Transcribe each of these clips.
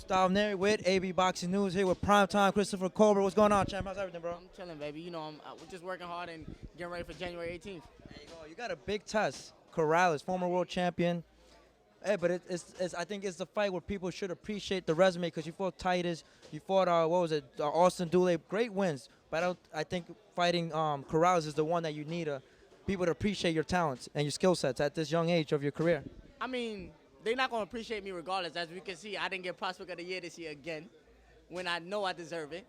Stalneri with AB Boxing News here with Primetime Christopher Colbert. What's going on, champ? How's everything, bro? I'm chilling, baby. You know, we're just working hard and getting ready for January 18th. There you go. You got a big test. Corrales, former world champion. Hey, but I think it's the fight where people should appreciate the resume because you fought Titus, you fought what was it, Austin Dule, great wins. But I think fighting Corrales is the one that you need people to appreciate your talents and your skill sets at this young age of your career. I mean, they're not going to appreciate me regardless. As we can see, I didn't get Prospect of the Year this year again when I know I deserve it.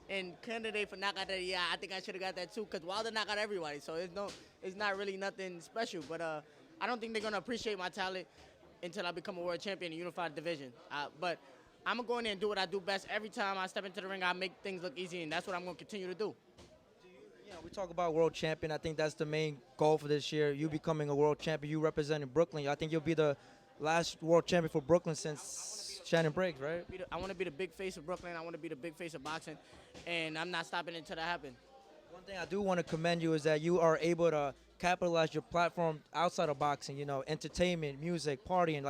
And candidate for knockout of the year, I think I should have got that too because Wilder knocked out everybody. So it's not really nothing special. But I don't think they're going to appreciate my talent until I become a world champion in the unified division. But I'm going to go in there and do what I do best. Every time I step into the ring, I make things look easy, and that's what I'm going to continue to do. We talk about world champion. I think that's the main goal for this year. You becoming a world champion, you representing Brooklyn. I think you'll be the last world champion for Brooklyn since Shannon Briggs, right? I want to be the big face of Brooklyn. I want to be the big face of boxing, and I'm not stopping until that happens. One thing I do want to commend you is that you are able to capitalize your platform outside of boxing. You know, entertainment, music, partying.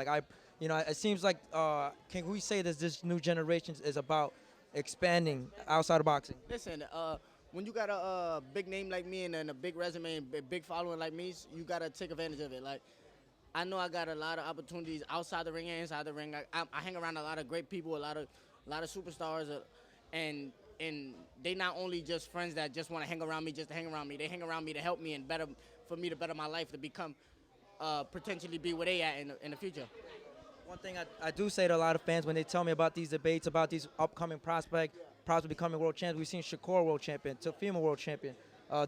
It seems like can we say that this new generation is about expanding outside of boxing? Listen, when you got a big name like me and a big resume and a big following like me, you gotta take advantage of it. Like, I know I got a lot of opportunities outside the ring and inside the ring. I hang around a lot of great people, a lot of superstars, and they not only just friends that just want to hang around me just to hang around me. They hang around me to help me and for me to better my life, to become potentially be where they at in the future. One thing I do say to a lot of fans when they tell me about these debates, about these upcoming prospects becoming world champions, we've seen Shakur world champion, Teofimo world champion,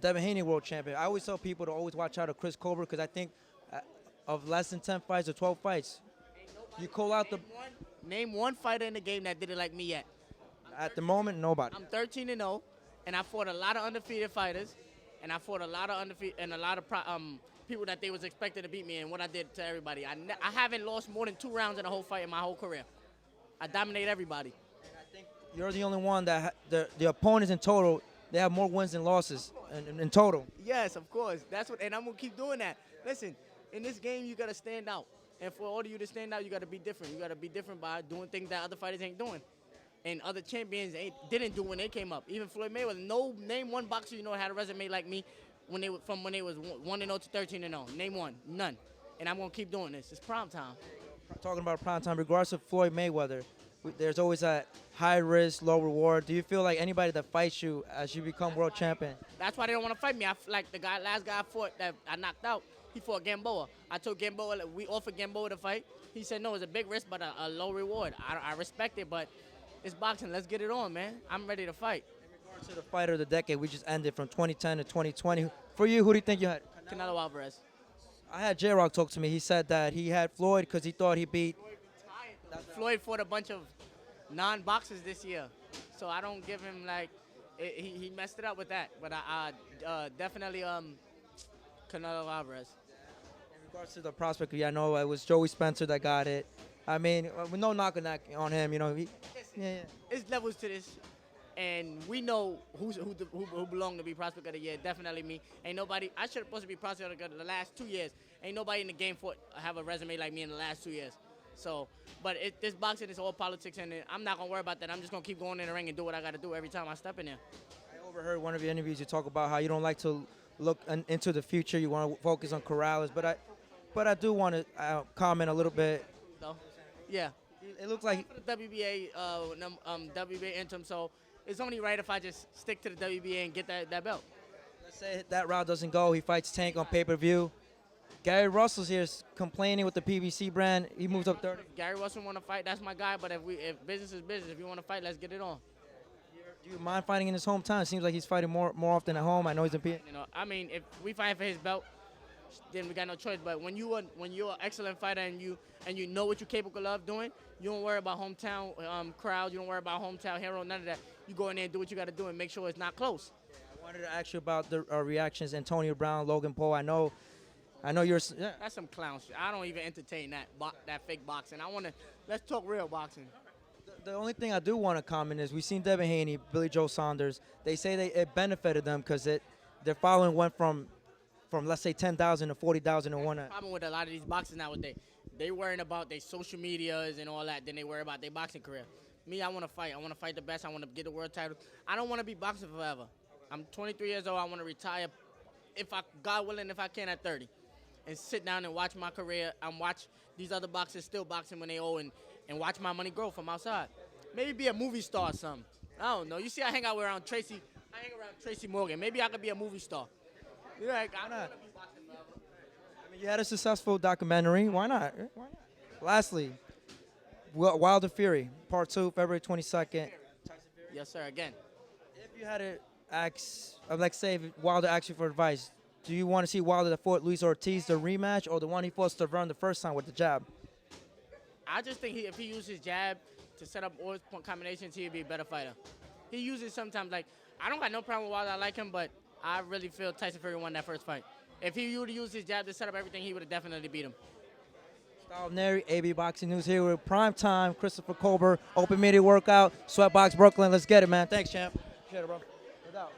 Devin Haney world champion. I always tell people to always watch out for Chris Colbert because I think of less than 10 fights or 12 fights, you call out Name one fighter in the game that did it like me yet. At the moment, nobody. I'm 13-0, and I fought a lot of undefeated fighters, and I fought a lot of undefeated and a lot of people that they was expecting to beat me, and what I did to everybody. I haven't lost more than 2 rounds in a whole fight in my whole career. I dominate everybody. And I think you're the only one that the opponents in total, they have more wins than losses in total. Yes, of course. And I'm gonna keep doing that. Listen, in this game, you gotta stand out, and for all of you to stand out, you gotta be different. You gotta be different by doing things that other fighters ain't doing. And other champions didn't do when they came up. Even Floyd Mayweather. Name one boxer you know had a resume like me when they was 1-0 to 13-0. Name one. None. And I'm gonna keep doing this. It's prime time. Talking about prime time, regardless of Floyd Mayweather, there's always a high risk, low reward. Do you feel like anybody that fights you as you become world champion? That's why they don't want to fight me. Like the last guy I fought that I knocked out, he fought Gamboa. I told Gamboa, we offered Gamboa to fight. He said no, it's a big risk but a low reward. I respect it, but it's boxing. Let's get it on, man. I'm ready to fight. In regards to the fighter of the decade, we just ended from 2010 to 2020. For you, who do you think you had? Canelo Alvarez. I had J-Rock talk to me. He said that he had Floyd because he thought he beat. Floyd fought a bunch of non-boxers this year, so I don't give him he messed it up with that. But I definitely Canelo Alvarez. In regards to the prospect, I know it was Joey Spencer that got it. I mean, with no knock on him, you know. It's levels to this, and we know who belonged to be prospect of the year. Definitely me. Ain't nobody. I should have supposed to be prospect of the year the last 2 years. Ain't nobody in the game have a resume like me in the last 2 years. So, but this boxing is all politics, and I'm not gonna worry about that. I'm just gonna keep going in the ring and do what I gotta do every time I step in there. I overheard one of your interviews. You talk about how you don't like to look into the future. You want to focus on Corrales, but I do want to comment a little bit. So, yeah. It looks like the WBA WBA interim, so it's only right if I just stick to the WBA and get that belt. Let's say that route doesn't go. He fights Tank on pay-per-view. Gary Russell's here complaining with the PBC brand. He moves up 30. If Gary Russell want to fight, that's my guy. But if business is business, if you want to fight, let's get it on. Do you mind fighting in his hometown? It seems like he's fighting more often at home. I know he's in PA. You know, I mean, if we fight for his belt, then we got no choice. But when you're an excellent fighter and you know what you're capable of doing, you don't worry about hometown crowd. You don't worry about hometown hero. None of that. You go in there and do what you got to do and make sure it's not close. I wanted to ask you about the reactions. Antonio Brown, Logan Paul. I know you're. Yeah. That's some clown shit. I don't even entertain that fake boxing. Let's talk real boxing. The only thing I do want to comment is we've seen Devin Haney, Billy Joe Saunders. They say it benefited them because their following went from let's say 10,000 to 40,000 in one. The problem with a lot of these boxers nowadays, They worrying about their social medias and all that. Then they worry about their boxing career. Me, I want to fight. I want to fight the best. I want to get the world title. I don't want to be boxing forever. I'm 23 years old. I want to retire, if I, God willing, if I can at 30, and sit down and watch my career and watch these other boxers still boxing when they old and watch my money grow from outside. Maybe be a movie star or something. I don't know. You see, I hang out around Tracy. I hang around Tracy Morgan. Maybe I could be a movie star. You're like, I don't want to be boxing forever. I mean, you had a successful documentary. Why not? Why not? Lastly, Wilder Fury, Part 2, February 22nd. Yes, sir. Again. If you had to ask, like say if Wilder asked you for advice, do you want to see Wilder that fought Luis Ortiz, the rematch, or the one he fought Stavern the first time with the jab? I just think if he used his jab to set up all his point combinations, he'd be a better fighter. He uses sometimes, like, I don't got no problem with Wilder. I like him, but I really feel Tyson Fury won that first fight. If he would have used his jab to set up everything, he would have definitely beat him. Style Neri, AB Boxing News here with Prime Time, Christopher Colbert, Open Media Workout, Sweatbox Brooklyn. Let's get it, man. Thanks, champ. Appreciate it, bro. Without.